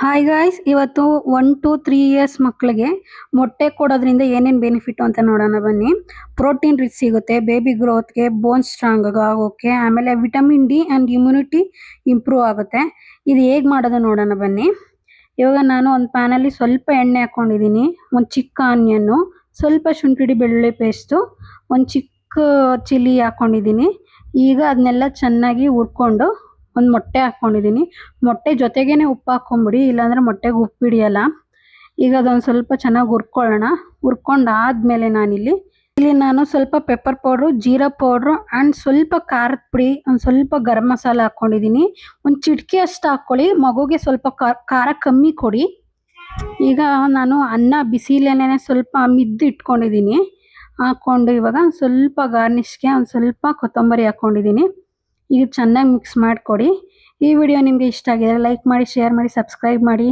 Hi guys, ಇವತ್ತು 1 to 3 years ಮಕ್ಕಳಿಗೆ ಮೊಟ್ಟೆ ಕೊಡೋದ್ರಿಂದ ಏನೇನು ಬೆನಿಫಿಟ್ ಅಂತ ನೋಡೋಣ ಬನ್ನಿ. ಪ್ರೋಟೀನ್ ರಿಚ್ ಸಿಗುತ್ತೆ, ಬೇಬಿ ಗ್ರೋತ್ಗೆ, ಬೋನ್ ಸ್ಟ್ರಾಂಗ್ ಆಗೋಕೆ, ಆಮೇಲೆ vitamin D and immunity improve ಆಗುತ್ತೆ. ಇದು ಹೇಗೆ ಮಾಡೋದು ನೋಡೋಣ ಬನ್ನಿ. ಇವಾಗ ನಾನು ಒಂದು ಪ್ಯಾನಲ್ಲಿ ಸ್ವಲ್ಪ ಎಣ್ಣೆ ಹಾಕ್ಕೊಂಡಿದ್ದೀನಿ, ಒಂದು ಚಿಕ್ಕ ಆನಿಯನ್ನು, ಸ್ವಲ್ಪ ಶುಂಠಿ ಬೆಳ್ಳುಳ್ಳಿ ಪೇಸ್ಟು, ಒಂದು ಚಿಕ್ಕ ಚಿಲ್ಲಿ ಹಾಕ್ಕೊಂಡಿದ್ದೀನಿ. ಈಗ ಅದನ್ನೆಲ್ಲ ಚೆನ್ನಾಗಿ ಹುರ್ಕೊಂಡು ಒಂದು ಮೊಟ್ಟೆ ಹಾಕ್ಕೊಂಡಿದ್ದೀನಿ. ಮೊಟ್ಟೆ ಜೊತೆಗೇನೆ ಉಪ್ಪು ಹಾಕ್ಕೊಂಬಿಡಿ, ಇಲ್ಲಾಂದರೆ ಮೊಟ್ಟೆಗೆ ಉಪ್ಪು ಹಿಡಿಯಲ್ಲ. ಈಗ ಅದೊಂದು ಸ್ವಲ್ಪ ಚೆನ್ನಾಗಿ ಹುರ್ಕೊಳ್ಳೋಣ. ಹುರ್ಕೊಂಡಾದ್ಮೇಲೆ ಇಲ್ಲಿ ನಾನು ಸ್ವಲ್ಪ pepper powder, jeera powder and ಸ್ವಲ್ಪ ಖಾರದ ಪುಡಿ, ಒಂದು ಸ್ವಲ್ಪ ಗರಂ ಮಸಾಲ ಹಾಕ್ಕೊಂಡಿದ್ದೀನಿ. ಒಂದು ಚಿಟಿಕೆ ಅಷ್ಟು ಹಾಕ್ಕೊಳ್ಳಿ, ಮಗುಗೆ ಸ್ವಲ್ಪ ಖಾರ ಕಮ್ಮಿ ಕೊಡಿ. ಈಗ ನಾನು ಅನ್ನ ಬಿಸಿಲೇನೆ ಸ್ವಲ್ಪ ಮಿದ್ದು ಇಟ್ಕೊಂಡಿದ್ದೀನಿ. ಹಾಕ್ಕೊಂಡು ಇವಾಗ ಸ್ವಲ್ಪ ಗಾರ್ನಿಷ್ಗೆ ಒಂದು ಸ್ವಲ್ಪ ಕೊತ್ತಂಬರಿ ಹಾಕ್ಕೊಂಡಿದ್ದೀನಿ. ಈಗ ಚೆನ್ನಾಗಿ ಮಿಕ್ಸ್ ಮಾಡಿಕೊಡಿ. ಈ ವಿಡಿಯೋ ನಿಮಗೆ ಇಷ್ಟ ಆಗಿದ್ರೆ ಲೈಕ್ ಮಾಡಿ, ಶೇರ್ ಮಾಡಿ, ಸಬ್ಸ್ಕ್ರೈಬ್ ಮಾಡಿ.